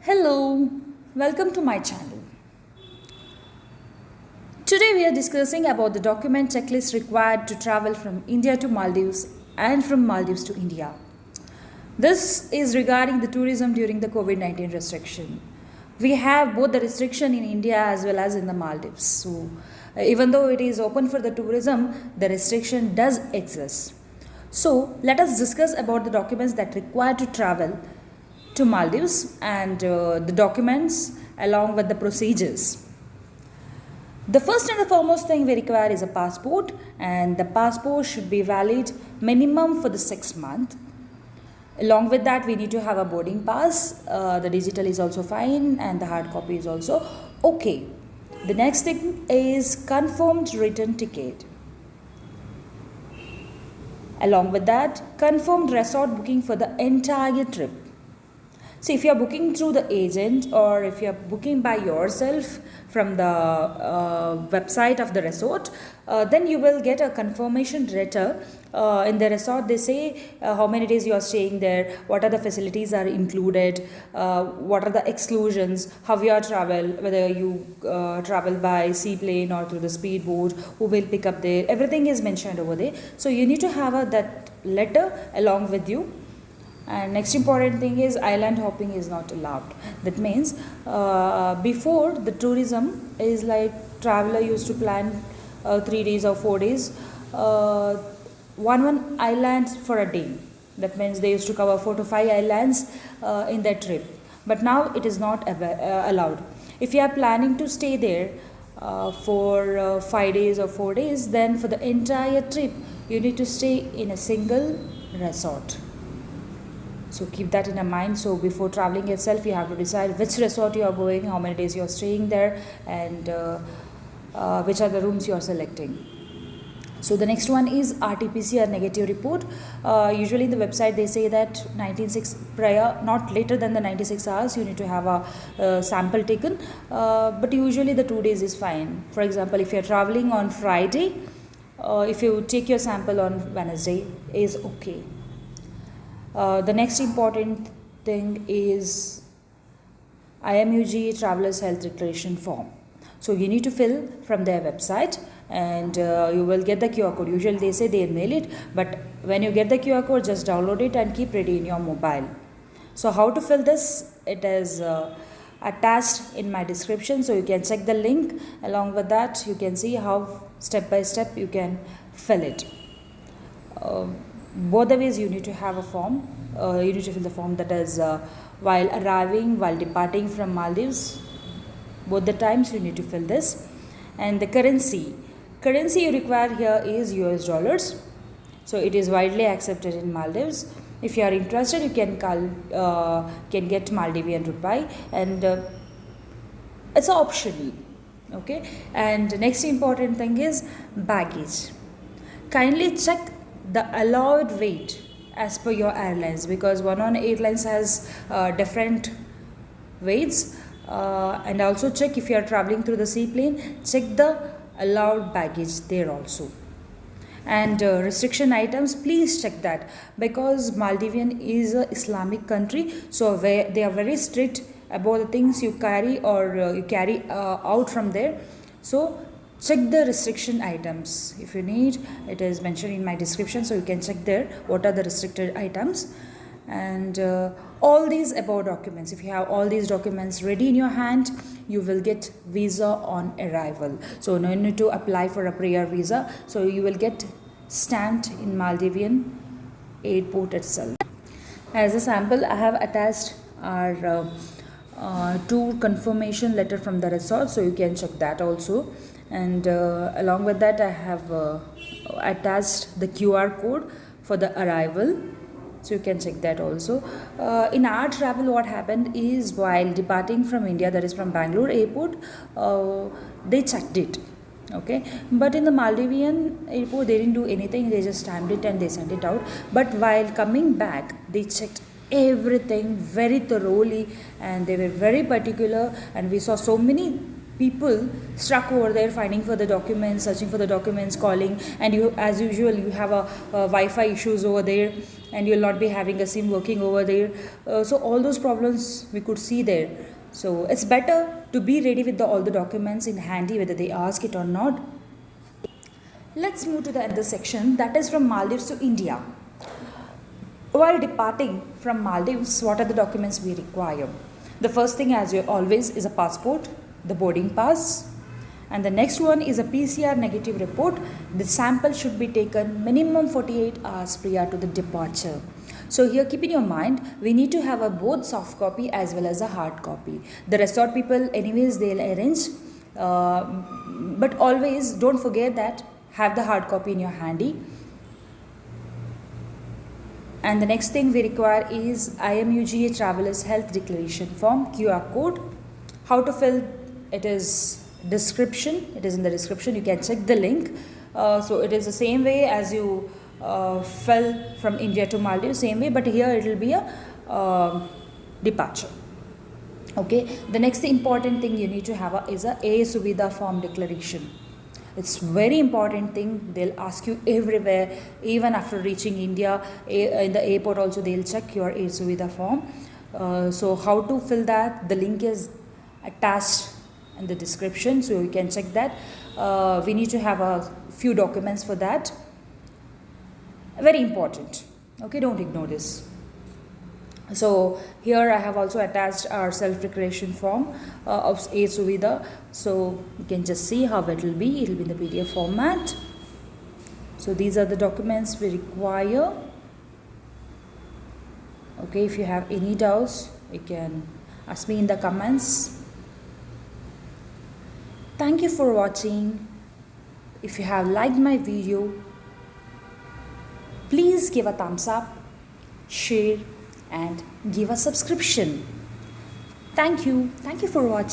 Hello, welcome to my channel. Today we are discussing about the document checklist required to travel from India to Maldives and from Maldives to India. This is regarding the tourism during the COVID-19 restriction. We have both the restriction in India as well as in the Maldives. So, even though it is open for the tourism, the restriction does exist. So, let us discuss about the documents that require to travel to Maldives and the documents along with the procedures. The first and the foremost thing we require is a passport, and the passport should be valid minimum for the 6 month. Along with that, we need to have a boarding pass. The digital is also fine, and the hard copy is also okay. The next thing is confirmed return ticket. Along with that, confirmed resort booking for the entire trip. So if you are booking through the agent or if you are booking by yourself from the website of the resort, then you will get a confirmation letter. In the resort they say how many days you are staying there, what are the facilities are included, what are the exclusions, how you are travel, whether you travel by seaplane or through the speedboat, who will pick up there, everything is mentioned over there. So you need to have that letter along with you. And next important thing is island hopping is not allowed. That means before the tourism is like traveler used to plan 3 days or 4 days, one island for a day. That means they used to cover 4 to 5 islands in their trip. But now it is not allowed. If you are planning to stay there for 5 days or 4 days, then for the entire trip you need to stay in a single resort. So keep that in mind. So before traveling itself, you have to decide which resort you are going, how many days you are staying there, and which are the rooms you are selecting. So the next one is RT-PCR negative report. Usually in the website they say that 96 prior, not later than the 96 hours, you need to have a sample taken. But usually the 2 days is fine. For example, if you are traveling on Friday, if you take your sample on Wednesday, is okay. The next important thing is IMUG Travelers Health Declaration Form. So you need to fill from their website, and you will get the QR code. Usually they say they mail it, but when you get the QR code, just download it and keep ready in your mobile. So how to fill this? It is attached in my description, so you can check the link. Along with that, you can see how step by step you can fill it. Both the ways you need to have a form. You need to fill the form, that is while arriving, while departing from Maldives. Both the times you need to fill this. And the currency you require here is US dollars. So it is widely accepted in Maldives. If you are interested, you can get Maldivian rupee, and it's optional. Okay. And the next important thing is baggage. Kindly check the allowed weight as per your airlines, because one airlines has different weights, and also check if you are traveling through the seaplane, check the allowed baggage there also. And restriction items, please check that, because Maldivian is a Islamic country, so they are very strict about the things you carry or you carry out from there. So check the restriction items if you need. It is mentioned in my description, so you can check there what are the restricted items. And all these above documents, if you have all these documents ready in your hand, you will get visa on arrival. So no need to apply for a prior visa, so you will get stamped in Maldivian airport itself. As a sample, I have attached our tour confirmation letter from the resort, so you can check that also. And along with that, I have attached the QR code for the arrival, so you can check that also. In our travel, what happened is while departing from India, that is from Bangalore airport, they checked it. Okay, but in the Maldivian airport they didn't do anything, they just stamped it and they sent it out. But while coming back, they checked everything very thoroughly, and they were very particular, and we saw so many people stuck over there finding for the documents, searching for the documents, calling, and you, as usual, you have a Wi-Fi issues over there, and you'll not be having a SIM working over there. So all those problems we could see there. So it's better to be ready with all the documents in handy, whether they ask it or not. Let's move to the other section, that is from Maldives to India. While departing from Maldives, what are the documents we require? The first thing, as you always, is a passport, the boarding pass, and the next one is a PCR negative report. The sample should be taken minimum 48 hours prior to the departure. So here, keep in your mind, we need to have a both soft copy as well as a hard copy. The resort people, anyways, they'll arrange, but always don't forget that have the hard copy in your handy. And the next thing we require is IMUGA Travelers Health Declaration Form, QR code. How to fill it is description. It is in the description. You can check the link. So it is the same way as you fell from India to Maldives, same way, but here it will be a departure. Okay. The next important thing you need to have is a Suvidha form declaration. It's very important thing. They'll ask you everywhere, even after reaching India, in the airport also they'll check your Suvidha form. So how to fill that? The link is attached in the description, so you can check that. We need to have a few documents for that. Very important. Okay, don't ignore this. So here I have also attached our self-declaration form of Suvidha. So you can just see how it will be. It will be in the PDF format. So these are the documents we require. Okay, if you have any doubts, you can ask me in the comments. Thank you for watching. If you have liked my video, please give a thumbs up, share, and give a subscription. Thank you for watching.